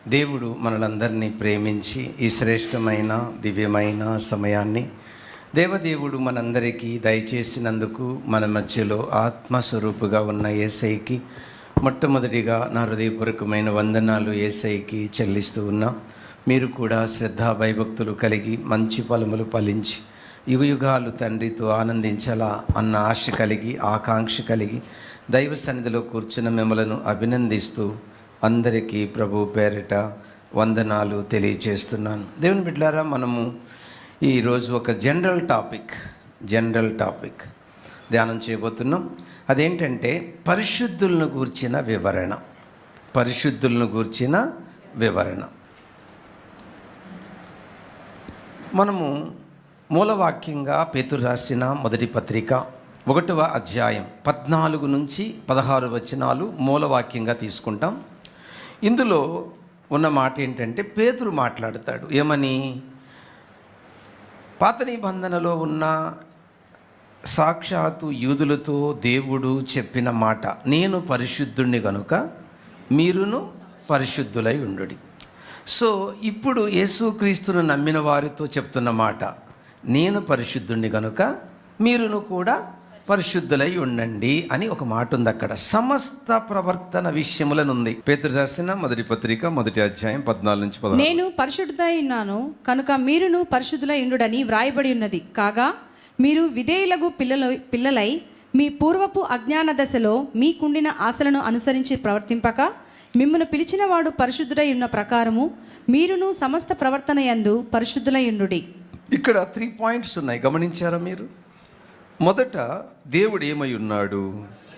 దేవుడు మనలందరినీ ప్రేమించి ఈ శ్రేష్టమైన దివ్యమైన సమయాన్ని దేవదేవుడు మనందరికీ దయచేసినందుకు మన మధ్యలో ఆత్మస్వరూపుగా ఉన్న యేసయ్యకి మొట్టమొదటిగా నా హృదయపూర్వకమైన వందనాలు యేసయ్యకి చెల్లిస్తూ ఉన్నా. మీరు కూడా శ్రద్ధా భయభక్తులు కలిగి మంచి ఫలములు ఫలించి యుగయుగాలు తండ్రితో ఆనందించాలా అన్న ఆశ కలిగి ఆకాంక్ష కలిగి దైవ సన్నిధిలో కూర్చున్న మిమ్మలను అభినందిస్తూ అందరికీ ప్రభు పేరిట వందనాలు తెలియచేస్తున్నాను. దేవుని బిడ్డలారా, మనము ఈరోజు ఒక జనరల్ టాపిక్ ధ్యానం చేయబోతున్నాం. అదేంటంటే పరిశుద్ధులను గూర్చిన వివరణ. మనము మూలవాక్యంగా పేతురు రాసిన మొదటి పత్రిక 1వ అధ్యాయం 14 నుంచి 16 వచనాలు మూలవాక్యంగా తీసుకుంటాం. ఇందులో ఉన్న మాట ఏంటంటే పేతురు మాట్లాడతాడు. ఏమని? పాత నిబంధనలో ఉన్న సాక్షాత్తు యూదులతో దేవుడు చెప్పిన మాట, నేను పరిశుద్ధుణ్ణి గనుక మీరును పరిశుద్ధులై ఉండుడి. సో ఇప్పుడు యేసుక్రీస్తును నమ్మిన వారితో చెప్తున్న మాట, నేను పరిశుద్ధుణ్ణి గనుక మీరును కూడా పరిశుద్ధులై ఉండండి అని ఒక మాట ఉంది అక్కడ. సమస్త ప్రవర్తన విషయములనుంది. పేతురు రాసిన మొదటి పత్రిక 1వ అధ్యాయం 14 నుంచి 16. నేను పరిశుద్ధుడై ఉన్నాను కనుక మీరును పరిశుద్ధులై ఉండుడని వ్రాయబడి ఉన్నది. కాగా మీరు విధేయులకు పిల్లలై మీ పూర్వపు అజ్ఞాన దశలో మీకుండిన ఆశలను అనుసరించి ప్రవర్తింపక మిమ్మును పిలిచిన వాడు పరిశుద్ధుడై ఉన్న ప్రకారము మీరును సమస్త ప్రవర్తన యందు పరిశుద్ధులై ఉండుడి. ఇక్కడ 3 పాయింట్స్ ఉన్నాయి, గమనించారా మీరు? మొదట, దేవుడు ఏమై ఉన్నాడు?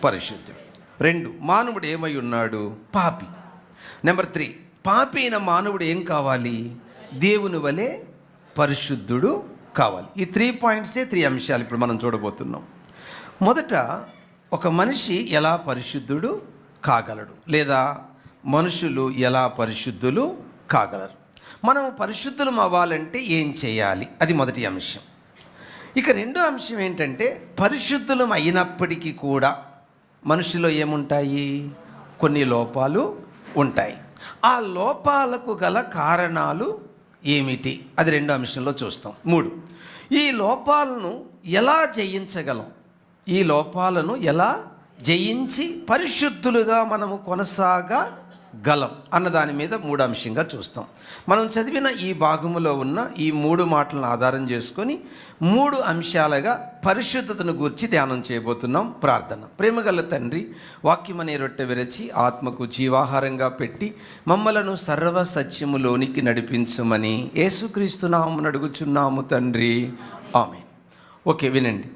పరిశుద్ధుడు. 2, మానవుడు ఏమై ఉన్నాడు? పాపి. నెంబర్ 3, పాపి అయిన మానవుడు ఏం కావాలి? దేవుని వలె పరిశుద్ధుడు కావాలి. ఈ 3 పాయింట్సే 3 అంశాలు ఇప్పుడు మనం చూడబోతున్నాం. మొదట, ఒక మనిషి ఎలా పరిశుద్ధుడు కాగలడు, లేదా మనుషులు ఎలా పరిశుద్ధులు కాగలరు? మనం పరిశుద్ధులం అవ్వాలంటే ఏం చేయాలి? అది మొదటి అంశం. ఇక రెండో అంశం ఏంటంటే, పరిశుద్ధులం అయినప్పటికీ కూడా మనుషులో ఏముంటాయి? కొన్ని లోపాలు ఉంటాయి. ఆ లోపాలకు గల కారణాలు ఏమిటి? అది రెండో అంశంలో చూస్తాం. 3, ఈ లోపాలను ఎలా జయించగలం? ఈ లోపాలను ఎలా జయించి పరిశుద్ధులుగా మనము కొనసాగలం అన్న దాని మీద 3 అంశంగా చూస్తాం. మనం చదివిన ఈ భాగములో ఉన్న ఈ 3 మాటలను ఆధారం చేసుకొని 3 అంశాలుగా పరిశుద్ధతను గూర్చి ధ్యానం చేయబోతున్నాం. ప్రార్థన. ప్రేమగల తండ్రి, వాక్యమనే రొట్టె విరచి ఆత్మకు జీవాహారంగా పెట్టి మమ్మలను సర్వ సత్యములోనికి నడిపించమని యేసుక్రీస్తు నామమున అడుగుచున్నాము తండ్రి, ఆమేన్. ఓకే, వినండి.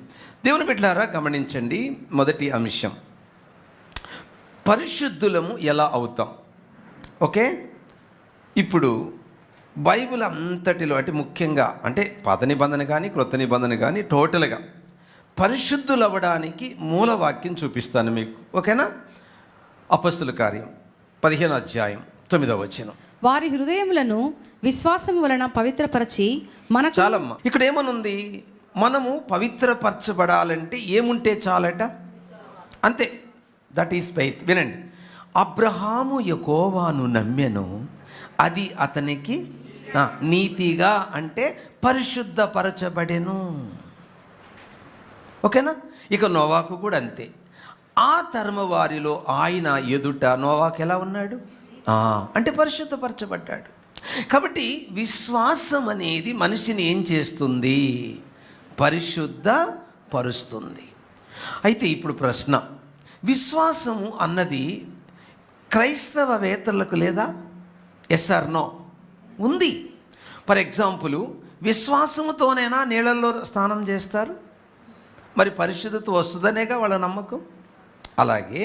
దేవుని బిడ్డలారా, గమనించండి. మొదటి అంశం, పరిశుద్ధులము ఎలా అవుతాం? ఓకే, ఇప్పుడు బైబిల్ అంతటిలో అంటే ముఖ్యంగా అంటే పాత నిబంధన కానీ క్రొత్త నిబంధన కానీ టోటల్గా పరిశుద్ధులు అవ్వడానికి మూలవాక్యం చూపిస్తాను మీకు. ఓకేనా? అపొస్తలుల కార్యం 15వ అధ్యాయం 9వ వచనం. వారి హృదయములను విశ్వాసం వలన పవిత్రపరచి మనకు. చాలమ్మా, ఇక్కడ ఏమనుంది? మనము పవిత్రపరచబడాలంటే ఏముంటే చాలట? అంతే. That is faith. వినండి. అబ్రహాము యెహోవాను నమ్మెను, అది అతనికి నీతిగా, అంటే పరిశుద్ధపరచబడెను. ఓకేనా? ఇక నోవాకు కూడా అంతే. ఆ తరమ వారిలో ఆయన ఎదుట నోవాకు ఎలా ఉన్నాడు? అంటే పరిశుద్ధపరచబడ్డాడు. కాబట్టి విశ్వాసం అనేది మనిషిని ఏం చేస్తుంది? పరిశుద్ధపరుస్తుంది. అయితే ఇప్పుడు ప్రశ్న, విశ్వాసము అన్నది క్రైస్తవేతరులకు లేదా? Yes or no? ఉంది. ఫర్ ఎగ్జాంపుల్, విశ్వాసముతోనైనా నీళ్ళల్లో స్నానం చేస్తారు, మరి పరిశుద్ధత వస్తుందనేగా వాళ్ళ నమ్మకం. అలాగే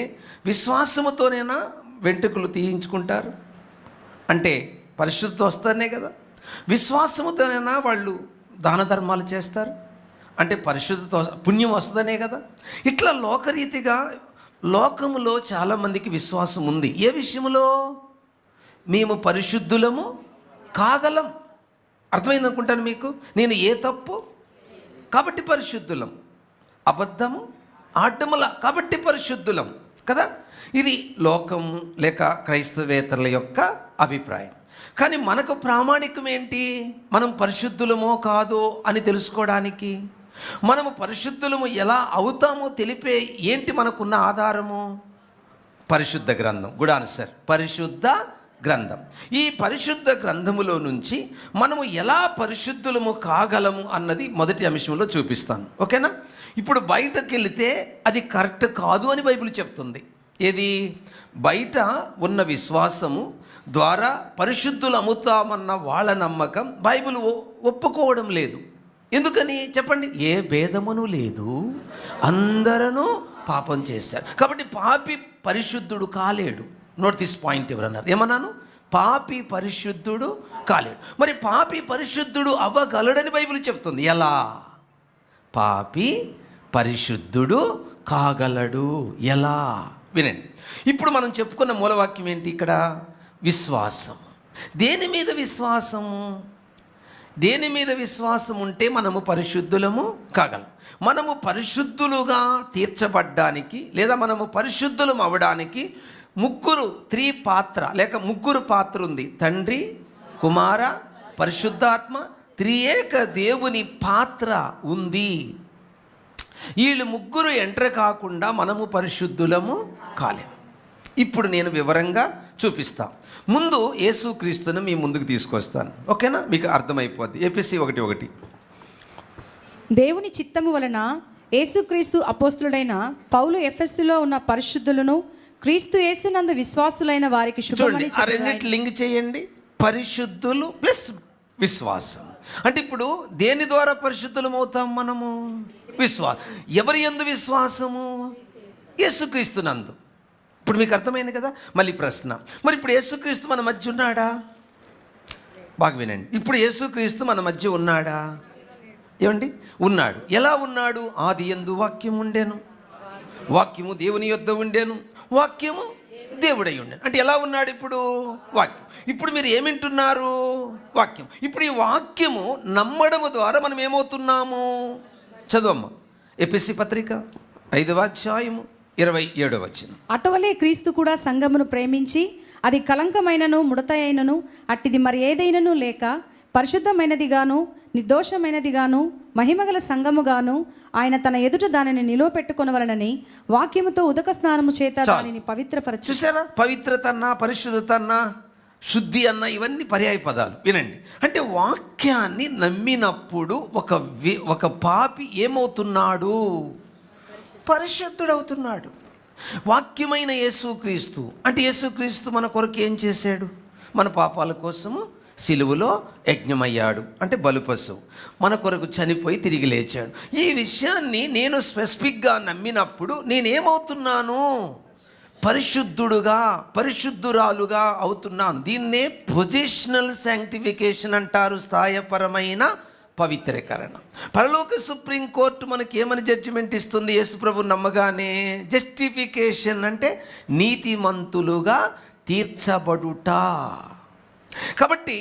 విశ్వాసముతోనైనా వెంట్రుకలు తీయించుకుంటారు, అంటే పరిశుద్ధత వస్తేనే కదా. విశ్వాసముతోనైనా వాళ్ళు దాన ధర్మాలు చేస్తారు, అంటే పరిశుద్ధత పుణ్యం వస్తుందనే కదా. ఇట్లా లోకరీతిగా లోకములో చాలామందికి విశ్వాసం ఉంది. ఏ విషయంలో? మేము పరిశుద్ధులము కాగలం. అర్థమైంది అనుకుంటాను మీకు. నేను ఏ తప్పు కాబట్టి పరిశుద్ధులం, అబద్ధము ఆటముల కాబట్టి పరిశుద్ధులం. కదా. ఇది లోకం లేక క్రైస్తవేతరుల యొక్క అభిప్రాయం. కానీ మనకు ప్రామాణికం ఏంటి? మనం పరిశుద్ధులమో కాదో అని తెలుసుకోవడానికి, మనము పరిశుద్ధులము ఎలా అవుతామో తెలిపే ఏంటి మనకున్న ఆధారము? పరిశుద్ధ గ్రంథం. Good answer. పరిశుద్ధ గ్రంథం. ఈ పరిశుద్ధ గ్రంథములో నుంచి మనము ఎలా పరిశుద్ధులము కాగలము అన్నది మొదటి అంశంలో చూపిస్తాను. ఓకేనా? ఇప్పుడు బయటకు వెళితే అది కరెక్ట్ కాదు అని బైబిల్ చెప్తుంది. ఏది? బయట ఉన్న విశ్వాసము ద్వారా పరిశుద్ధులు అమ్ముతామన్న వాళ్ళ నమ్మకం బైబిల్ ఒప్పుకోవడం లేదు. ఎందుకని చెప్పండి? ఏ భేదమును లేదు, అందరూ పాపం చేశారు. కాబట్టి పాపి పరిశుద్ధుడు కాలేడు. Note this point. ఎవరన్నారు? ఏమన్నాను? పాపి పరిశుద్ధుడు కాలేడు. మరి పాపి పరిశుద్ధుడు అవ్వగలడని బైబిల్ చెప్తుంది. ఎలా? పాపి పరిశుద్ధుడు కాగలడు. ఎలా? వినండి. ఇప్పుడు మనం చెప్పుకున్న మూలవాక్యం ఏంటి ఇక్కడ? విశ్వాసం. దేని మీద విశ్వాసము? దేని మీద విశ్వాసం ఉంటే మనము పరిశుద్ధులము కాగలం? మనము పరిశుద్ధులుగా తీర్చబడ్డానికి లేదా మనము పరిశుద్ధులం అవ్వడానికి ముగ్గురు పాత్ర ఉంది. తండ్రి, కుమార, పరిశుద్ధాత్మ, త్రియేక దేవుని పాత్ర ఉంది. వీళ్ళు ముగ్గురు ఎంటర్ కాకుండా మనము పరిశుద్ధులము కాలేము. ఇప్పుడు నేను వివరంగా చూపిస్తాను. ముందు యేసుక్రీస్తును మీ ముందుకు తీసుకొస్తాను. ఓకేనా? మీకు అర్థమైపోద్ది. ఎఫెసీ 1:1. దేవుని చిత్తము వలన యేసుక్రీస్తు అపోస్తులుడైన పౌలు ఎఫెసులో ఉన్న పరిశుద్ధులను క్రీస్తు యేసునందు విశ్వాసులైన వారికి శుభమని చెప్పారు. రెండిటి లింక్ చేయండి. పరిశుద్ధులు ప్లస్ విశ్వాసం. అంటే ఇప్పుడు దేని ద్వారా పరిశుద్ధులం అవుతాం మనము? విశ్వాసం. ఎవరి యందు విశ్వాసము? యేసుక్రీస్తునందు. ఇప్పుడు మీకు అర్థమైంది కదా? మళ్ళీ ప్రశ్న, మరి ఇప్పుడు యేసుక్రీస్తు మన మధ్య ఉన్నాడా? బాగా వినండి. ఇప్పుడు యేసుక్రీస్తు మన మధ్య ఉన్నాడా? ఏమండి? ఉన్నాడు. ఎలా ఉన్నాడు? ఆది యందు వాక్యం ఉండెను, వాక్యము దేవుని యొద్ద ఉండెను, వాక్యము దేవుడై ఉండెను. అంటే ఎలా ఉన్నాడు ఇప్పుడు? వాక్యం. ఇప్పుడు మీరు ఏమింటున్నారు? వాక్యం. ఇప్పుడు ఈ వాక్యము నమ్మడము ద్వారా మనం ఏమవుతున్నాము? చదువమ్మ. ఎఫెసీ పత్రిక 5:27. అటువలే క్రీస్తు కూడా సంఘమును ప్రేమించి అది కలంకమైనను ముడత అయినను అట్టిది మరి ఏదైనను లేక పరిశుద్ధమైనదిగాను నిర్దోషమైనదిగాను మహిమగల సంఘముగాను ఆయన తన ఎదుట దానిని నిలువపెట్టుకొనవలనని వాక్యముతో ఉదక స్నానము చేత దానిని పవిత్రపరచు. చూసారా? పవిత్రత అన్న, పరిశుద్ధత అన్న, శుద్ధి అన్న, ఇవన్నీ పర్యాయ పదాలు. వినండి. అంటే వాక్యాన్ని నమ్మినప్పుడు ఒక పాపి ఏమవుతున్నాడు? పరిశుద్ధుడవుతున్నాడు. వాక్యమైన యేసుక్రీస్తు. అంటే యేసుక్రీస్తు మన కొరకు ఏం చేశాడు? మన పాపాల కోసము సిలువలో యజ్ఞమయ్యాడు. అంటే బలిపశువు. మన కొరకు చనిపోయి తిరిగి లేచాడు. ఈ విషయాన్ని నేను స్పెసిఫిక్గా నమ్మినప్పుడు నేనేమవుతున్నాను? పరిశుద్ధురాలుగా అవుతున్నాను. దీన్నే పొజిషనల్ శాంక్టిఫికేషన్ అంటారు. స్థాయపరమైన పవిత్రీకరణ. పరలోక సుప్రీంకోర్టు మనకి ఏమని జడ్జిమెంట్ ఇస్తుంది? యేసుప్రభు నమ్మగానే జస్టిఫికేషన్ అంటే నీతిమంతులుగా తీర్చబడుట. కాబట్టి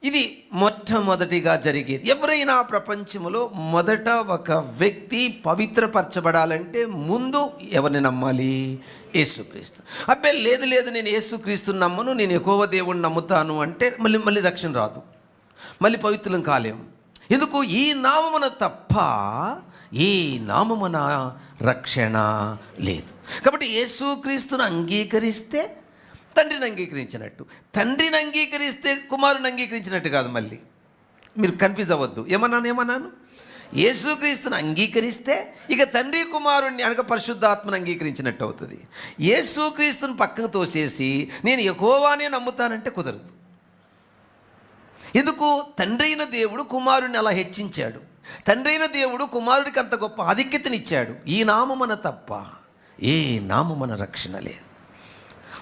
ఇది మొట్టమొదటిగా జరిగేది. ఎవరైనా ప్రపంచంలో మొదట ఒక వ్యక్తి పవిత్రపరచబడాలంటే ముందు ఎవరిని నమ్మాలి? యేసుక్రీస్తు. అబ్బే లేదు నేను యేసుక్రీస్తుని నమ్మను, నేను యెహోవా దేవుణ్ణి నమ్ముతాను అంటే మళ్ళీ రక్షణ రాదు, మళ్ళీ పవిత్రం కాలేము. ఎందుకు? ఈ నామమున తప్ప ఈ నామమున రక్షణ లేదు. కాబట్టి యేసుక్రీస్తును అంగీకరిస్తే తండ్రిని అంగీకరించినట్టు, తండ్రిని అంగీకరిస్తే కుమారుని అంగీకరించినట్టు కాదు. మళ్ళీ మీరు కన్ఫ్యూజ్ అవ్వద్దు. ఏమన్నాను? యేసుక్రీస్తుని అంగీకరిస్తే ఇక తండ్రి కుమారుణ్ణి అనగా పరిశుద్ధాత్మను అంగీకరించినట్టు అవుతుంది. యేసుక్రీస్తుని పక్కకు తోసేసి నేను యెహోవానే నమ్ముతానంటే కుదరదు. ఎందుకు? తండ్రి అయిన దేవుడు కుమారుడిని అలా హెచ్చించాడు. తండ్రి అయిన దేవుడు కుమారుడికి అంత గొప్ప ఆధిక్యతనిచ్చాడు. ఈ నామమున తప్ప ఏ నామమున రక్షణ లేదు.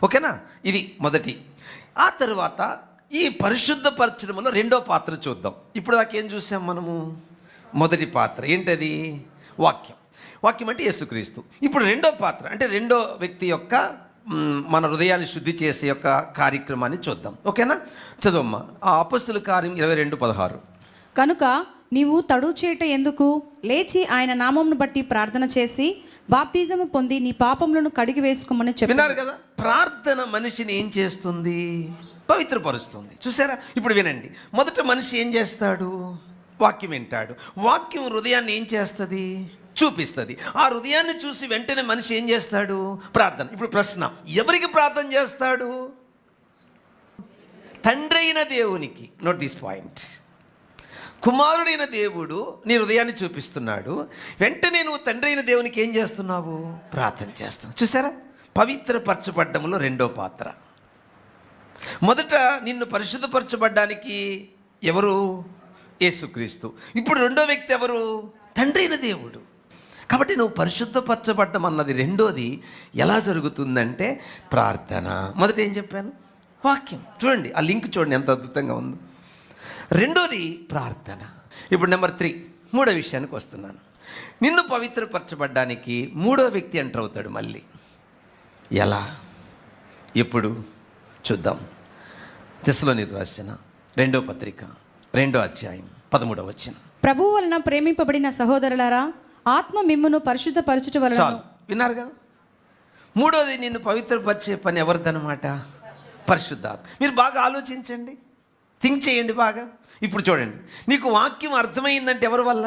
ఓకేనా? ఇది మొదటి. ఆ తర్వాత ఈ పరిశుద్ధపరచడంలో రెండో పాత్ర చూద్దాం. ఇప్పుడు దాకేం చూసాం మనము? మొదటి పాత్ర ఏంటది? వాక్యం అంటే యేసుక్రీస్తు. ఇప్పుడు రెండో పాత్ర అంటే రెండో వ్యక్తి యొక్క మన హృదయాన్ని శుద్ధి చేసే యొక్క కార్యక్రమాన్ని చూద్దాం. ఓకేనా? చదవమ్మా. ఆ అపొస్తలుల కార్యం 22:16. కనుక నీవు తడు చేయట ఎందుకు? లేచి ఆయన నామమును బట్టి ప్రార్థన చేసి బాప్తిజము పొంది నీ పాపములను కడిగి వేసుకోమని చెప్పారు. విన్నారు కదా, ప్రార్థన మనిషిని ఏం చేస్తుంది? పవిత్రపరుస్తుంది. చూసారా? ఇప్పుడు వినండి, మొదట మనిషి ఏం చేస్తాడు? వాక్యం వింటాడు. వాక్యం హృదయాన్ని ఏం చేస్తుంది? చూపిస్తుంది. ఆ హృదయాన్ని చూసి వెంటనే మనిషి ఏం చేస్తాడు? ప్రార్థన. ఇప్పుడు ప్రశ్న, ఎవరికి ప్రార్థన చేస్తాడు? తండ్రి అయిన దేవునికి. Note this point. కుమారుడైన దేవుడు నీ హృదయాన్ని చూపిస్తున్నాడు. వెంటనే నువ్వు తండ్రి అయిన దేవునికి ఏం చేస్తున్నావు? ప్రార్థన చేస్తావు. చూసారా? పవిత్రపరచబడ్డంలో రెండో పాత్ర. మొదట నిన్ను పరిశుద్ధపరచబడ్డానికి ఎవరు? యేసుక్రీస్తు. ఇప్పుడు రెండో వ్యక్తి ఎవరు? తండ్రి అయిన దేవుడు. కాబట్టి నువ్వు పరిశుద్ధపరచబడ్డం అన్నది రెండోది ఎలా జరుగుతుందంటే ప్రార్థన. మొదట ఏం చెప్పాను? వాక్యం. చూడండి, ఆ లింక్ చూడండి ఎంత అద్భుతంగా ఉందో. రెండోది ప్రార్థన. ఇప్పుడు నెంబర్ 3, మూడో విషయానికి వస్తున్నాను. నిన్ను పవిత్రపరచబడ్డానికి మూడో వ్యక్తి ఎంటర్ అవుతాడు మళ్ళీ. ఎలా? ఎప్పుడు? చూద్దాం. తెస్సలోనికీయులకు రాసిన 2వ పత్రిక 2వ అధ్యాయం 13వ వచనం. ప్రభువు వలన ప్రేమింపబడిన సహోదరులారా, ఆత్మ మిమ్మును పరిశుద్ధపరచుట వలన. చాలు, విన్నారు కదా. మూడోది నిన్ను పవిత్రపరిచే పని ఎవరిదన్నమాట? పరిశుద్ధాత్మ. మీరు బాగా ఆలోచించండి, థింక్ చేయండి బాగా. ఇప్పుడు చూడండి, నీకు వాక్యం అర్థమైందంటే ఎవరి వల్ల?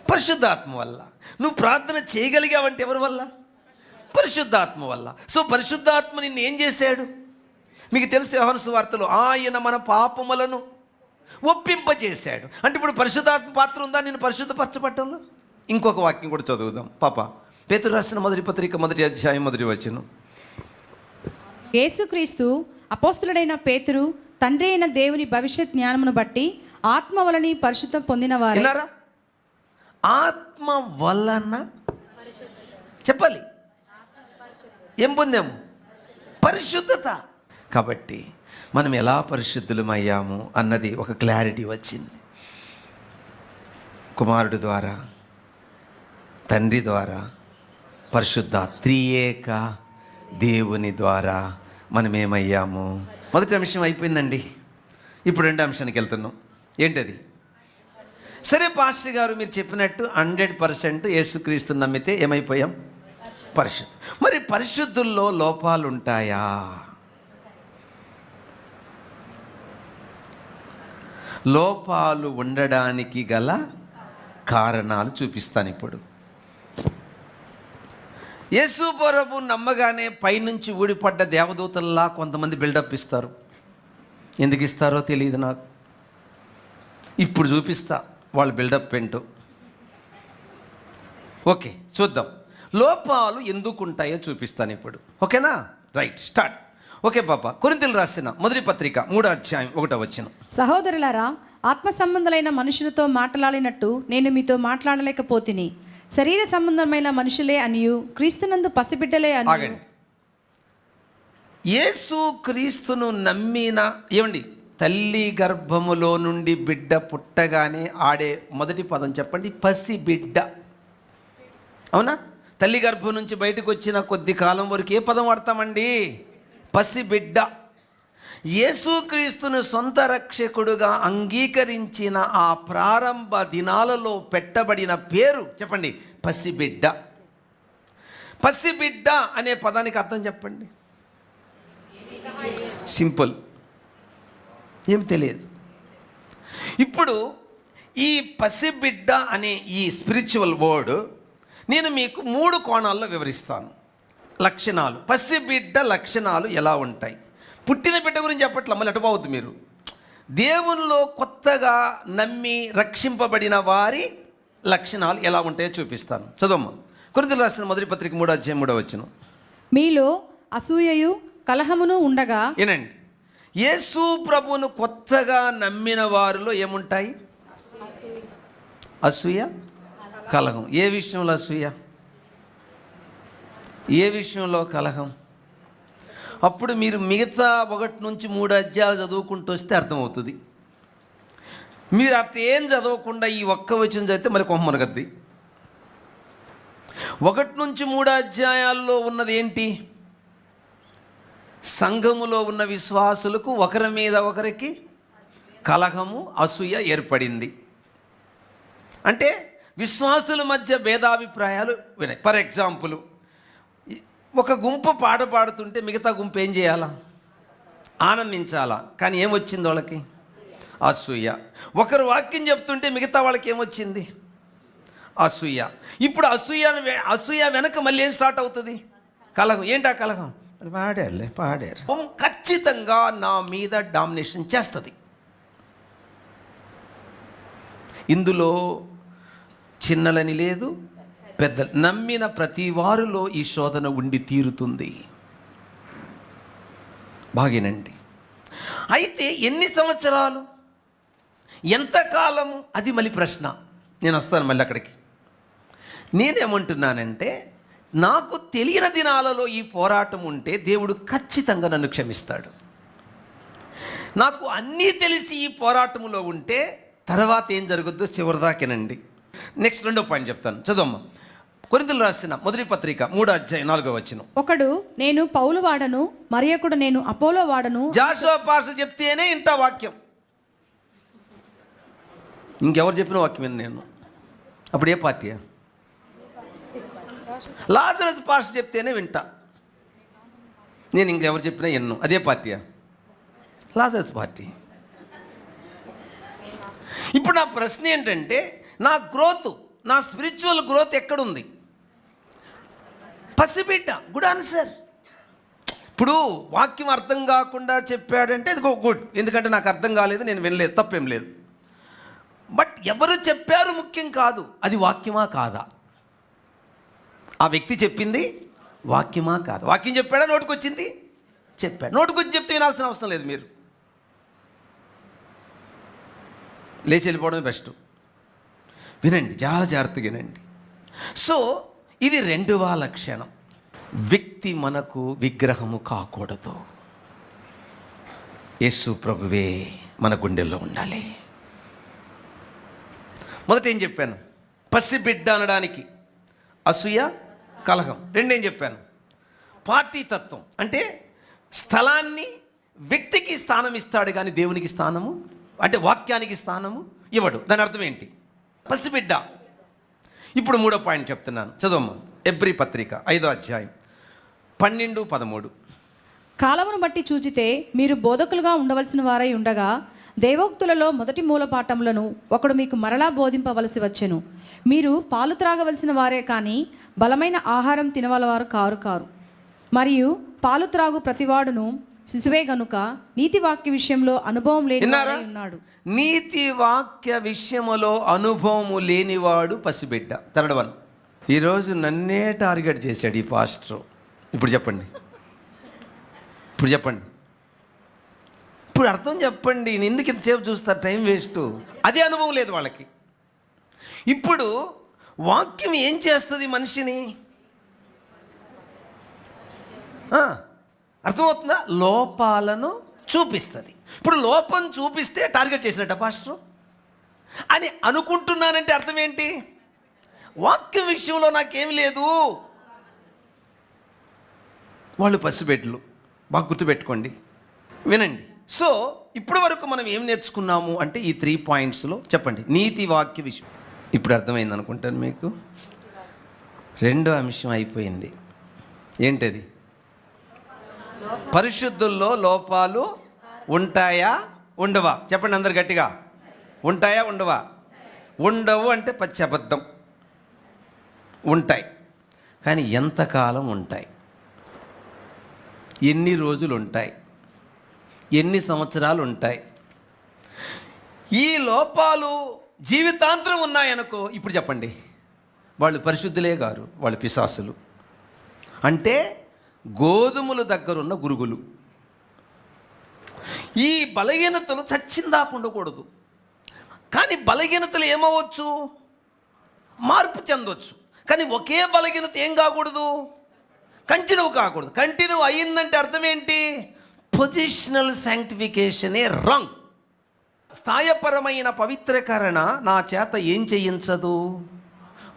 పరిశుద్ధాత్మ వల్ల. నువ్వు ప్రార్థన చేయగలిగావంటే ఎవరి వల్ల? పరిశుద్ధాత్మ వల్ల. సో పరిశుద్ధాత్మ నిన్ను ఏం చేశాడు? మీకు తెలుసు, యోహాను సువార్తలో ఆయన మన పాపములను ఒప్పింపజేశాడు. అంటే ఇప్పుడు పరిశుద్ధాత్మ పాత్ర ఉందా నిన్ను పరిశుద్ధపరచబట్టంలో? ఇంకొక వాక్యం కూడా చదువుదాం పాప. పేతురు రాసిన 1వ పత్రిక 1వ అధ్యాయం 1వ వచనం. యేసుక్రీస్తు అపోస్తులుడైన పేతురు తండ్రి అయిన దేవుని భవిష్యత్ జ్ఞానమును బట్టి ఆత్మ వలని పరిశుద్ధం పొందిన వారు. విన్నారా? ఆత్మ వలన చెప్పాలి. ఏం పొందాము? పరిశుద్ధత. కాబట్టి మనం ఎలా పరిశుద్ధులమయ్యాము అన్నది ఒక క్లారిటీ వచ్చింది. కుమారుడు ద్వారా, తండ్రి ద్వారా, పరిశుద్ధ త్రియేక దేవుని ద్వారా మనం ఏమయ్యాము? మొదటి అంశం అయిపోయిందండి. ఇప్పుడు రెండో అంశానికి వెళ్తున్నాం. ఏంటది? సరే పాస్టర్ గారు, మీరు చెప్పినట్టు 100% యేసుక్రీస్తుని నమ్మితే ఏమైపోయాం? పరిశుద్ధ. మరి పరిశుద్ధుల్లో లోపాలు ఉంటాయా? లోపాలు ఉండడానికి గల కారణాలు చూపిస్తాను ఇప్పుడు. యేసు ప్రభు నమ్మగానే పైనుంచి ఊడిపడ్డ దేవదూతల్లా కొంతమంది బిల్డప్ ఇస్తారు. ఎందుకు ఇస్తారో తెలియదు నాకు. ఇప్పుడు చూపిస్తా వాళ్ళ బిల్డప్ ఏంటో. ఓకే, చూద్దాం. లోపాలు ఎందుకు ఉంటాయో చూపిస్తాను ఇప్పుడు. ఓకేనా? Right, start. ఓకే పాప. కొరింథీయులకు రాసిన 1వ పత్రిక 3వ అధ్యాయం 1వ వచనం. సహోదరులారా, ఆత్మ సంబంధులైన మనుషులతో మాట్లాడినట్టు నేను మీతో మాట్లాడలేకపోతిని. శరీర సంబంధమైన మనుషులే అనియు క్రీస్తునందు పసిబిడ్డలే అని. ఆగండి. యేసు క్రీస్తును నమ్మిన, ఏమండి, తల్లి గర్భములో నుండి బిడ్డ పుట్టగానే ఆడే మొదటి పదం చెప్పండి, పసిబిడ్డ. అవునా? తల్లి గర్భం నుంచి బయటకు వచ్చిన కొద్ది కాలం వరకు ఏ పదం వాడతామండి? పసిబిడ్డ. యేసుక్రీస్తును సొంత రక్షకుడుగా అంగీకరించిన ఆ ప్రారంభ దినాలలో పెట్టబడిన పేరు చెప్పండి, పసిబిడ్డ. పసిబిడ్డ అనే పదానికి అర్థం చెప్పండి. సింపుల్, ఏం తెలియదు. ఇప్పుడు ఈ పసిబిడ్డ అనే ఈ స్పిరిచువల్ వర్డ్ నేను మీకు 3 కోణాల్లో వివరిస్తాను. లక్షణాలు, పసిబిడ్డ లక్షణాలు ఎలా ఉంటాయి. పుట్టిన బిడ్డ గురించి చెప్పట్ల, మళ్ళీ అటుపోవద్దు మీరు. దేవునిలో కొత్తగా నమ్మి రక్షింపబడిన వారి లక్షణాలు ఎలా ఉంటాయో చూపిస్తాను. చదవమ్మా. కొరింథీయులకు రాసిన 1వ పత్రిక 3వ అధ్యాయం 3వ వచనం. మీలో అసూయయు కలహమును ఉండగా. ఏనండి, యేసు ప్రభువును కొత్తగా నమ్మిన వారిలో ఏముంటాయి? అసూయ, కలహం. ఏ విషయంలో అసూయ? ఏ విషయంలో కలహం? అప్పుడు మీరు మిగతా 1 నుంచి 3 అధ్యాయాలు చదువుకుంటూ వస్తే అర్థమవుతుంది. మీరు అర్థం ఏం చదవకుండా ఈ ఒక్క వచనం చదివితే మళ్ళీ కొమ్మనగద్ది. 1 నుంచి 3 అధ్యాయాల్లో ఉన్నది ఏంటి? సంఘములో ఉన్న విశ్వాసులకు ఒకరి మీద ఒకరికి కలహము, అసూయ ఏర్పడింది. అంటే విశ్వాసుల మధ్య భేదాభిప్రాయాలు వినాయి. ఫర్ ఎగ్జాంపుల్, ఒక గుంపు పాట పాడుతుంటే మిగతా గుంపు ఏం చేయాలా? ఆనందించాలా. కానీ ఏమొచ్చింది వాళ్ళకి? అసూయ. ఒకరు వాక్యం చెప్తుంటే మిగతా వాళ్ళకి ఏమొచ్చింది? అసూయ. ఇప్పుడు అసూయ వెనక మళ్ళీ ఏం స్టార్ట్ అవుతుంది? కలహం. ఏంటా కలహం? పాడారు. ఖచ్చితంగా నా మీద డామినేషన్ చేస్తుంది. ఇందులో చిన్నలని లేదు, పెద్ద, నమ్మిన ప్రతి వారిలో ఈ శోధన ఉండి తీరుతుంది. బాగేనండి. అయితే ఎన్ని సంవత్సరాలు, ఎంతకాలము, అది మళ్ళీ ప్రశ్న. నేను వస్తాను మళ్ళీ అక్కడికి. నేనేమంటున్నానంటే, నాకు తెలియని దినాలలో ఈ పోరాటం ఉంటే దేవుడు ఖచ్చితంగా నన్ను క్షమిస్తాడు. నాకు అన్నీ తెలిసి ఈ పోరాటంలో ఉంటే తర్వాత ఏం జరుగుద్దో చివరిదాకేనండి. నెక్స్ట్ రెండో పాయింట్ చెప్తాను, చదవమ్మా. కొరింథీయులకు రాసిన మొదటి పత్రిక 3:4 ఒకడు నేను పౌలు వాడను, మరి ఒకడు నేను అపోలో వాడను. జాషువా పాస్ చెప్తేనే ఇంటా వాక్యం. ఇంకెవరు చెప్పిన వాక్యం నేను అప్పుడు ఏ పార్టీయా? లాజరస్ పాస్ చెప్తేనే వింటా నేను. ఇంకెవరు చెప్పినా ఎన్నో. అదే పార్టీయా? Lazarus party. ఇప్పుడు నా ప్రశ్న ఏంటంటే, నా గ్రోత్, నా స్పిరిచువల్ గ్రోత్ ఎక్కడుంది? పసిబిడ్డ. Good answer. ఇప్పుడు వాక్యం అర్థం కాకుండా చెప్పాడంటే ఇది గుడ్, ఎందుకంటే నాకు అర్థం కాలేదు, నేను వినలేదు, తప్పేం లేదు. బట్ ఎవరు చెప్పారు ముఖ్యం కాదు, అది వాక్యమా కాదా? ఆ వ్యక్తి చెప్పింది వాక్యమా కాదా? వాక్యం చెప్పాడా? నోటికొచ్చింది చెప్పాడు. నోటికొచ్చి చెప్తే వినాల్సిన అవసరం లేదు. మీరు లేచి వెళ్ళిపోవడమే బెస్ట్. వినండి, చాలా జాగ్రత్తగా వినండి. సో ఇది రెండవ లక్షణం. వ్యక్తి మనకు విగ్రహము కాకూడదు. యేసు ప్రభువే మన గుండెల్లో ఉండాలి. మొదట ఏం చెప్పాను? పసిబిడ్డ అనడానికి అసూయ, కలహం. రెండేం చెప్పాను? పార్టీ తత్వం. అంటే స్థలాన్ని వ్యక్తికి స్థానం ఇస్తాడు కానీ దేవునికి స్థానము, అంటే వాక్యానికి స్థానము ఇవ్వడు. దాని అర్థం ఏంటి? పసిబిడ్డ. ఇప్పుడు మూడో పాయింట్ చెప్తున్నాను, చదవమ్మా. ఎబ్రీ పత్రిక 5:12-13. కాలమును బట్టి చూచితే మీరు బోధకులుగా ఉండవలసిన వారై ఉండగా, దేవోక్తులలో మొదటి మూలపాఠములను ఒకడు మీకు మరలా బోధింపవలసి వచ్చెను. మీరు పాలు త్రాగవలసిన వారే కానీ బలమైన ఆహారం తినవలవారు కారు. మరియు పాలు త్రాగు ప్రతివాడును శిశువే గనుక నీతి వాక్య విషయంలో అనుభవం లేనివాడై ఉన్నాడు. నీతి వాక్య విషయములో అనుభవము లేనివాడు పసిబిడ్డ. Third one. ఈరోజు నన్నే టార్గెట్ చేశాడు ఈ పాస్టర్. ఇప్పుడు చెప్పండి. ఇప్పుడు అర్థం చెప్పండి. నేను ఎందుకు ఇంతసేపు చూస్తారు? Time waste. అదే అనుభవం లేదు వాళ్ళకి. ఇప్పుడు వాక్యం ఏం చేస్తుంది మనిషిని? అర్థమవుతుందా? లోపాలను చూపిస్తుంది. ఇప్పుడు లోపం చూపిస్తే టార్గెట్ చేసినట్ట పాస్టర్ అని అనుకుంటున్నానంటే అర్థం ఏంటి? వాక్యం విషయంలో నాకేం లేదు. వాళ్ళు పసిబిడ్డలు. బాగా గుర్తుపెట్టుకోండి, వినండి. సో ఇప్పటి వరకు మనం ఏం నేర్చుకున్నాము అంటే ఈ 3 పాయింట్స్లో చెప్పండి. నీతి వాక్య విషయం ఇప్పుడు అర్థమైంది అనుకుంటాను మీకు. రెండో అంశం అయిపోయింది. ఏంటది? పరిశుద్ధుల్లో లోపాలు ఉంటాయా ఉండవా? చెప్పండి అందరు గట్టిగా. ఉంటాయా ఉండవా? ఉండవు అంటే పచ్చి అబద్ధం. ఉంటాయి, కానీ ఎంతకాలం ఉంటాయి? ఎన్ని రోజులు ఉంటాయి? ఎన్ని సంవత్సరాలు ఉంటాయి? ఈ లోపాలు జీవితాంతరం ఉన్నాయనుకో, ఇప్పుడు చెప్పండి, వాళ్ళు పరిశుద్ధులే గారు, వాళ్ళు పిశాసులు. అంటే గోధుమల దగ్గరున్న గురుగులు. ఈ బలహీనతలు చచ్చిందాకా ఉండకూడదు. కానీ బలహీనతలు ఏమవచ్చు? మార్పు చెందవచ్చు. కానీ ఒకే బలహీనత ఏం కాకూడదు? కంటిన్యూ కాకూడదు. కంటిన్యూ అయ్యిందంటే అర్థం ఏంటి? Positional శాంక్టిఫికేషనే wrong. స్థాయపరమైన పవిత్రీకరణ నా చేత ఏం చేయించదు?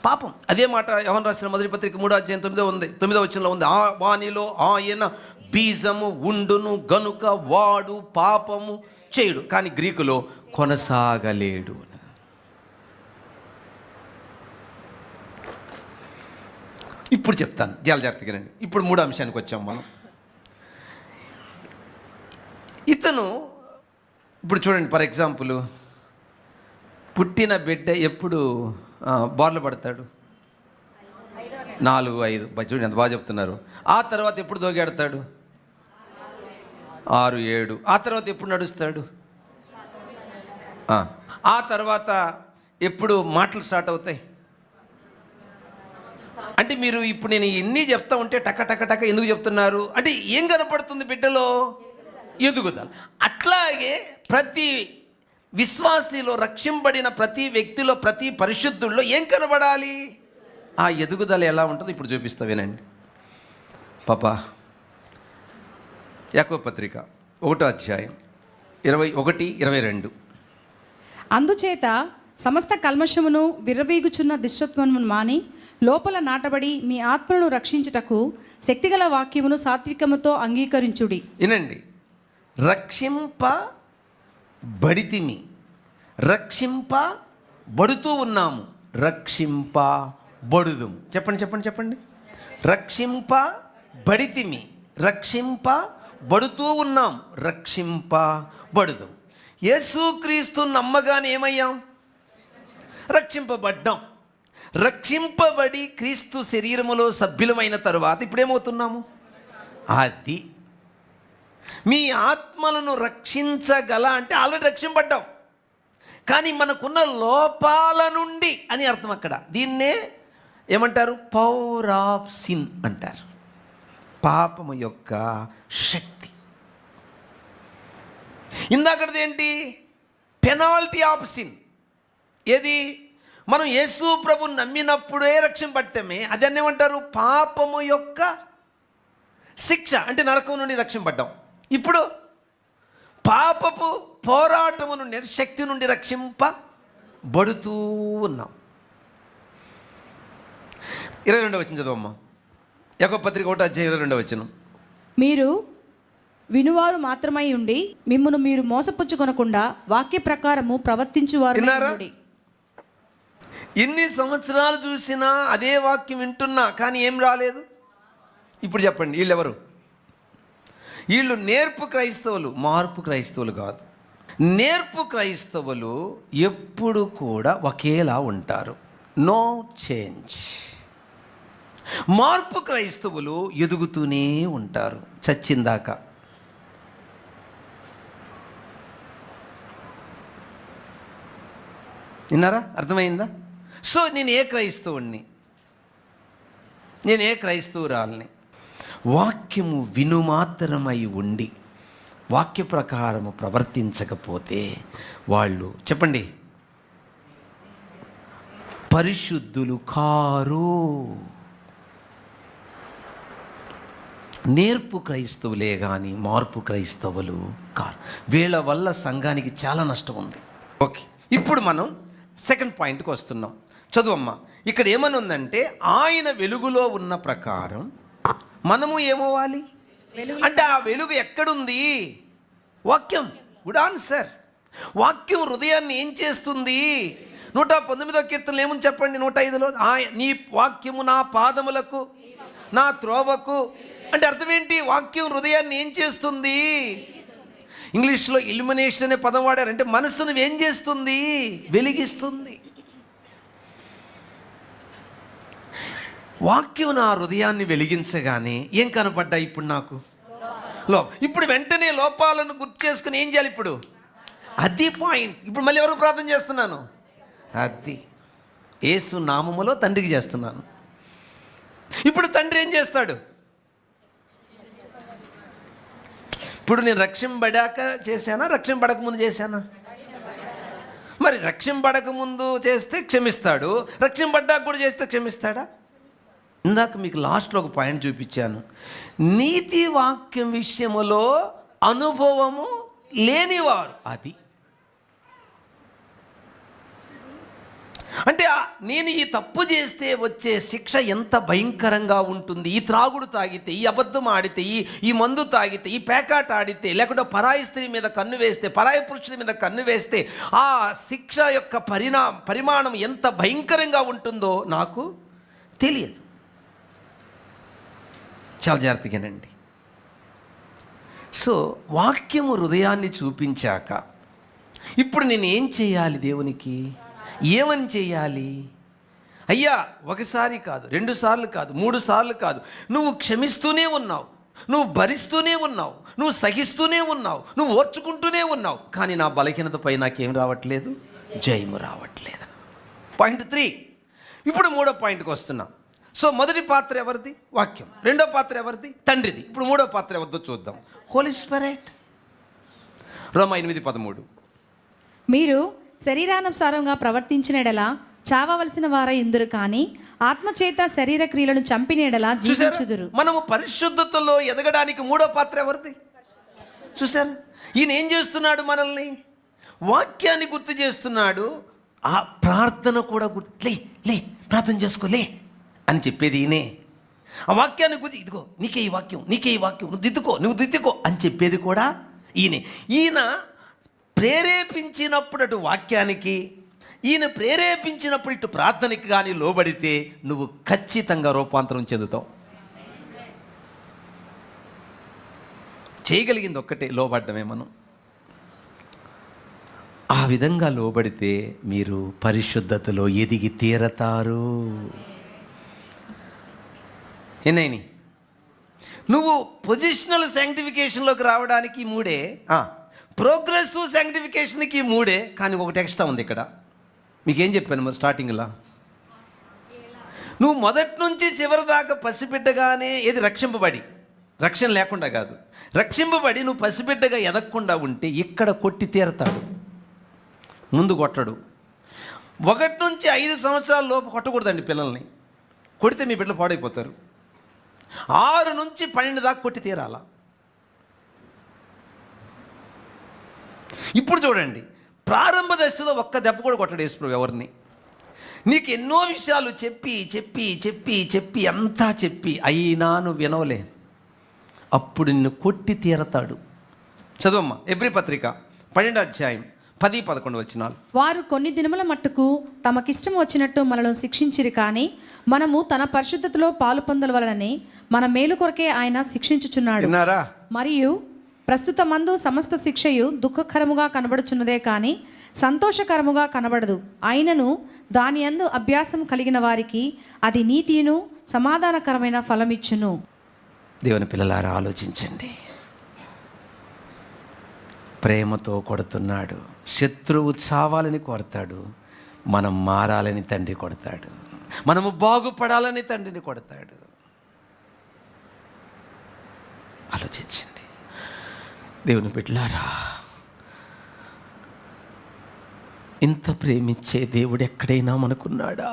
పాపం. అదే మాట యోహాను రాసిన మొదటి పత్రిక 3:9 ఉంది. ఆ వానిలో ఆయన బీజము ఉండును గనుక వాడు పాపము చేయుడు. కానీ గ్రీకులో కొనసాగలేడు. ఇప్పుడు చెప్తాను, జాగ్రత్తగా రండి. ఇప్పుడు 3వ అంశానికి వచ్చాం మనం. ఇతను ఇప్పుడు చూడండి, ఫర్ ఎగ్జాంపుల్, పుట్టిన బిడ్డ ఎప్పుడు బోర్లు పడతాడు? 4, 5. చూడండి ఎంత బాగా చెప్తున్నారు. ఆ తర్వాత ఎప్పుడు దోగాడతాడు? 6, 7. ఆ తర్వాత ఎప్పుడు నడుస్తాడు? ఆ తర్వాత ఎప్పుడు మాటలు స్టార్ట్ అవుతాయి? అంటే మీరు ఇప్పుడు నేను ఎన్ని చెప్తా ఉంటే టక టక టక ఎందుకు చెప్తున్నారు అంటే, ఏం కనపడుతుంది బిడ్డలో? ఎదుగుదల. అట్లాగే ప్రతి విశ్వాసిలో, రక్షింపబడిన ప్రతి వ్యక్తిలో, ప్రతి పరిశుద్ధుల్లో ఏం కనబడాలి? ఆ ఎదుగుదల ఎలా ఉంటుందో ఇప్పుడు చూపిస్తా, వినండి. పాపా, యాకోబు పత్రిక 1వ అధ్యాయం 21, 22. అందుచేత సమస్త కల్మషమును విర్రవీగుచున్న దుష్టత్వమును మాని లోపల నాటబడి మీ ఆత్మను రక్షించుటకు శక్తిగల వాక్యమును సాత్వికముతో అంగీకరించుడి. వినండి, రక్షింపబడితిమి, రక్షింపబడుతూ ఉన్నాము, రక్షింపబడుదుము. చెప్పండి చెప్పండి చెప్పండి. రక్షింపబడితిమి, రక్షింపబడుతూ ఉన్నాం, రక్షింపబడుదుము. యేసుక్రీస్తు నమ్మగానే ఏమయ్యాం? రక్షింపబడ్డాం. రక్షింపబడి క్రీస్తు శరీరములో సభ్యులమైన తరువాత ఇప్పుడేమవుతున్నాము? అది మీ ఆత్మలను రక్షించగల అంటే ఆల్రెడీ రక్షింపడ్డాం, కానీ మనకున్న లోపాల నుండి అని అర్థం. అక్కడ దీన్నే ఏమంటారు? పవర్ ఆఫ్ సిన్ అంటారు. పాపము యొక్క శక్తి. ఇందాకది ఏంటి? Penalty of sin. ఏది? మనం యేసు ప్రభు నమ్మినప్పుడే రక్షింపడతామే, అదన్నీ ఏమంటారు? పాపము యొక్క శిక్ష అంటే నరకం నుండి రక్షింపడ్డాం. ఇప్పుడు పాపపు పోరాటము నుండి, శక్తి నుండి రక్షింపబడుతూ ఉన్నాం. 22వ వచనం చదవమ్మా. యాకోబు పత్రిక 1వ అధ్యాయం 22వ వచనం. మీరు వినువారు మాత్రమై ఉండి మిమ్మును మీరు మోసపుచ్చుకొనకుండా వాక్య ప్రకారము ప్రవర్తించువారు. ఇన్ని సంవత్సరాలు చూసినా అదే వాక్యం వింటున్నా, కానీ ఏం రాలేదు. ఇప్పుడు చెప్పండి, వీళ్ళు ఎవరు? వీళ్ళు నేర్పు క్రైస్తవులు, మార్పు క్రైస్తవులు కాదు. నేర్పు క్రైస్తవులు ఎప్పుడు కూడా ఒకేలా ఉంటారు, నో చేంజ్. మార్పు క్రైస్తవులు ఎదుగుతూనే ఉంటారు చచ్చిందాకా. విన్నారా? అర్థమైందా? సో నేను ఏ క్రైస్తవుణ్ణి, నేను ఏ క్రైస్తవురాల్ని? వాక్యము విను మాత్రమై ఉండి వాక్య ప్రకారము ప్రవర్తించకపోతే వాళ్ళు, చెప్పండి, పరిశుద్ధులు కారు. నేర్పు క్రైస్తవులే కానీ మార్పు క్రైస్తవులు కారు. వీళ్ళ వల్ల సంఘానికి చాలా నష్టం ఉంది. ఓకే, ఇప్పుడు మనం సెకండ్ పాయింట్కి వస్తున్నాం. చదువమ్మా. ఇక్కడ ఏమని ఉందంటే, ఆయన వెలుగులో ఉన్న ప్రకారం మనము ఏమవ్వాలి అంటే, ఆ వెలుగు ఎక్కడుంది? వాక్యం. Good answer. వాక్యం హృదయాన్ని ఏం చేస్తుంది? 119వ కీర్తనలు ఏమని చెప్పండి? 105లో, నీ వాక్యము నా పాదములకు నా త్రోవకు అంటే అర్థం ఏంటి? వాక్యం హృదయాన్ని ఏం చేస్తుంది? ఇంగ్లీష్లో ఇల్యుమినేషన్ అనే పదం వాడారు. అంటే మనస్సును ఏం చేస్తుంది? వెలిగిస్తుంది. వాక్యం నా హృదయాన్ని వెలిగించగానే ఏం కనపడ్డాయి ఇప్పుడు నాకు? ఇప్పుడు వెంటనే లోపాలను గుర్తు చేసుకుని ఏం చేయాలి ఇప్పుడు? అది పాయింట్. ఇప్పుడు మళ్ళీ ఎవరికి ప్రార్థన చేస్తున్నాను? అది యేసు నామములో తండ్రికి చేస్తున్నాను. ఇప్పుడు తండ్రి ఏం చేస్తాడు? ఇప్పుడు నేను రక్షింపబడాక చేశానా, రక్షింపబడక ముందు చేశానా? మరి రక్షింపబడక ముందు చేస్తే క్షమిస్తాడు, రక్షింపబడ్డాక కూడా చేస్తే క్షమిస్తాడా? ఇందాక మీకు లాస్ట్లో ఒక పాయింట్ చూపించాను. నీతి వాక్యం విషయములో అనుభవము లేనివారు, అది అంటే నేను ఈ తప్పు చేస్తే వచ్చే శిక్ష ఎంత భయంకరంగా ఉంటుంది. ఈ త్రాగుడు తాగితే, ఈ అబద్ధం ఆడితే, ఈ మందు తాగితే, ఈ పేకాట ఆడితే, లేకుంటే పరాయి స్త్రీ మీద కన్ను వేస్తే, పరాయి పురుషుడి మీద కన్ను వేస్తే ఆ శిక్ష యొక్క పరిమాణం ఎంత భయంకరంగా ఉంటుందో నాకు తెలియదు. చాలా జాగ్రత్తగానండి. సో వాక్యము హృదయాన్ని చూపించాక ఇప్పుడు నేను ఏం చేయాలి? దేవునికి ఏమని చేయాలి? అయ్యా, ఒకసారి కాదు, 2 సార్లు కాదు, 3 సార్లు కాదు, నువ్వు క్షమిస్తూనే ఉన్నావు, నువ్వు భరిస్తూనే ఉన్నావు, నువ్వు సహిస్తూనే ఉన్నావు, నువ్వు ఓర్చుకుంటూనే ఉన్నావు, కానీ నా బలహీనతపై నాకేం రావట్లేదు? జయము రావట్లేదు. పాయింట్ 3. ఇప్పుడు 3వ పాయింట్కి వస్తున్నాం. సో మొదటి పాత్ర ఎవరిది? వాక్యం. 2వ పాత్ర ఎవరిది? తండ్రిది. ఇప్పుడు 3వ పాత్ర ఎవరిదో చూద్దాం. హోలీ స్పిరిట్. రోమా 8:13. మీరు శరీరానుసారంగా ప్రవర్తించిన ఎడల చావవలసిన వారై ఇందురు, కానీ ఆత్మచేత శరీర క్రియలను చంపిన ఎడల జీవించుదురు. మనము పరిశుద్ధతలో ఎదగడానికి 3వ పాత్ర ఎవరిది? చూసారు, ఈయన ఏం చేస్తున్నాడు? మనల్ని వాక్యాన్ని గుర్తు చేస్తున్నాడు. ఆ ప్రార్థన కూడా లే లే ప్రార్థన చేసుకోలే అని చెప్పేది ఈయనే. ఆ వాక్యాన్ని గుర్తు, ఇదిగో నీకే ఈ వాక్యం, నీకే ఈ వాక్యం, నువ్వు దిద్దుకో అని చెప్పేది కూడా ఈయనే. ఈయన ప్రేరేపించినప్పుడు అటు వాక్యానికి, ఈయన ప్రేరేపించినప్పుడు ఇటు ప్రార్థనకి కానీ లోబడితే నువ్వు ఖచ్చితంగా రూపాంతరం చెందుతావు. చేయగలిగింది ఒక్కటే, లోబడ్డమే మనం. ఆ విధంగా లోబడితే మీరు పరిశుద్ధతలో ఎదిగి తీరతారు. ఎన్నైనా నువ్వు పొజిషనల్ శాంక్టిఫికేషన్లోకి రావడానికి 3, ప్రోగ్రెసివ్ శాంక్టిఫికేషన్కి 3, కానీ ఒకటి ఎక్స్ట్రా ఉంది ఇక్కడ. మీకేం చెప్పాను మరి స్టార్టింగ్లో? నువ్వు మొదటి నుంచి చివరి దాకా పసిబిడ్డగానే ఏది రక్షింపబడి, రక్షణ లేకుండా కాదు, రక్షింపబడి నువ్వు పసిబిడ్డగా ఎదగకుండా ఉంటే ఇక్కడ కొట్టి తీరతాడు. ముందు కొట్టడు. 1 నుంచి 5 సంవత్సరాల లోపు కొట్టకూడదండి పిల్లల్ని. కొడితే మీ బిడ్డలు పాడైపోతారు. 6 నుంచి 12 దాకా కొట్టి తీరాల. ఇప్పుడు చూడండి, ప్రారంభ దశలో ఒక్క దెబ్బ కూడా కొట్టడు యేసుప్రభు ఎవరిని. నీకు ఎన్నో విషయాలు చెప్పి చెప్పి చెప్పి చెప్పి అంతా చెప్పి అయినా నువ్వు వినవలే. అప్పుడు నిన్ను కొట్టి తీరతాడు. చదువమ్మా ఎబ్రీ పత్రిక 12వ అధ్యాయం 10-11 వచనాలు. వారు కొన్ని దినముల మట్టుకు తమకిష్టం వచ్చినట్టు మనలను శిక్షించిరి, కానీ మనము తన పరిశుద్ధతలో పాలు పొందవలనని మన మేలు కొరకే ఆయన శిక్షించుచున్నాడు. మరియు ప్రస్తుత మందు సమస్త శిక్షయు దుఃఖకరముగా కనబడుచున్నదే కానీ సంతోషకరముగా కనబడదు. అయినను దాని యందు అభ్యాసం కలిగిన వారికి అది నీతియును సమాధానకరమైన ఫలమిచ్చును. దేవుని పిల్లలారా, ఆలోచించండి. ప్రేమతో కొడుతున్నాడు. శత్రువు చావాలని కొడతాడు, మనం మారాలని తండ్రి కొడతాడు, మనము బాగుపడాలని తండ్రిని కొడతాడు. ఆలోచించండి దేవుని బిడ్డలారా. ఇంత ప్రేమించే దేవుడు ఎక్కడైనా మనకున్నాడా?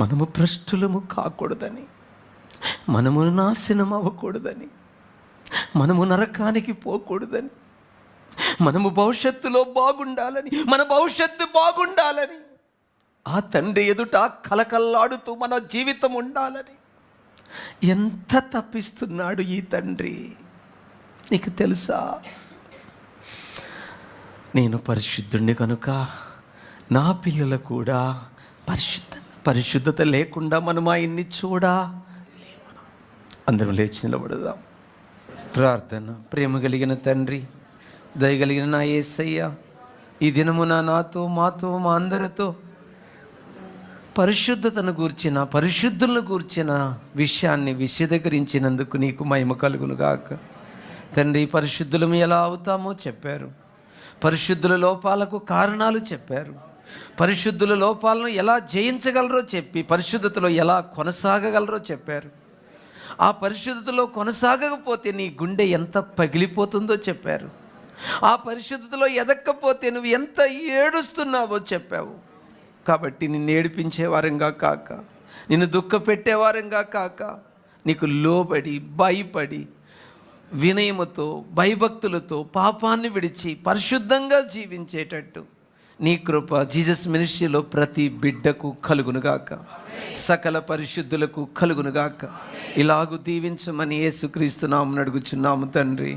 మనము భ్రష్టులము కాకూడదని, మనము నాశనం అవ్వకూడదని, మనము నరకానికి పోకూడదని, మనము భవిష్యత్తులో బాగుండాలని, మన భవిష్యత్తు బాగుండాలని, ఆ తండ్రి ఎదుట కలకల్లాడుతూ మన జీవితం ఉండాలని ఎంత తప్పిస్తున్నాడు ఈ తండ్రి. నీకు తెలుసా? నేను పరిశుద్ధుణ్ణి కనుక నా పిల్లలు కూడా పరిశుద్ధత లేకుండా మనం ఆయన్ని అందరం లేచి నిలబడదాం. ప్రార్థన. ప్రేమ కలిగిన తండ్రి, దయగలిగిన నా యేసయ్య, ఈ దినమున నాతో మాతో మా అందరితో పరిశుద్ధతను గూర్చిన, పరిశుద్ధులను గూర్చిన విషయాన్ని విశదీకరించినందుకు నీకు మహిమ కలుగును గాక. తండ్రి, పరిశుద్ధులం ఎలా అవుతామో చెప్పారు, పరిశుద్ధుల లోపాలకు కారణాలు చెప్పారు, పరిశుద్ధుల లోపాలను ఎలా జయించగలరో చెప్పి పరిశుద్ధతలో ఎలా కొనసాగగలరో చెప్పారు. ఆ పరిశుద్ధతలో కొనసాగకపోతే నీ గుండె ఎంత పగిలిపోతుందో చెప్పారు. ఆ పరిశుద్ధతలో ఎదక్కపోతే నువ్వు ఎంత ఏడుస్తున్నావో చెప్పావు. కాబట్టి నిన్ను ఏడిపించేవారంగా కాక, నిన్ను దుఃఖపెట్టేవారంగా కాక, నీకు లోబడి భయపడి వినయముతో భయభక్తులతో పాపాన్ని విడిచి పరిశుద్ధంగా జీవించేటట్టు నీ కృప జీసస్ మినిస్ట్రీలో ప్రతి బిడ్డకు కలుగునుగాక, సకల పరిశుద్ధులకు కలుగునుగాక. ఇలాగు దీవించమని యేసుక్రీస్తు నామమున అడుగుచున్నాము తండ్రి.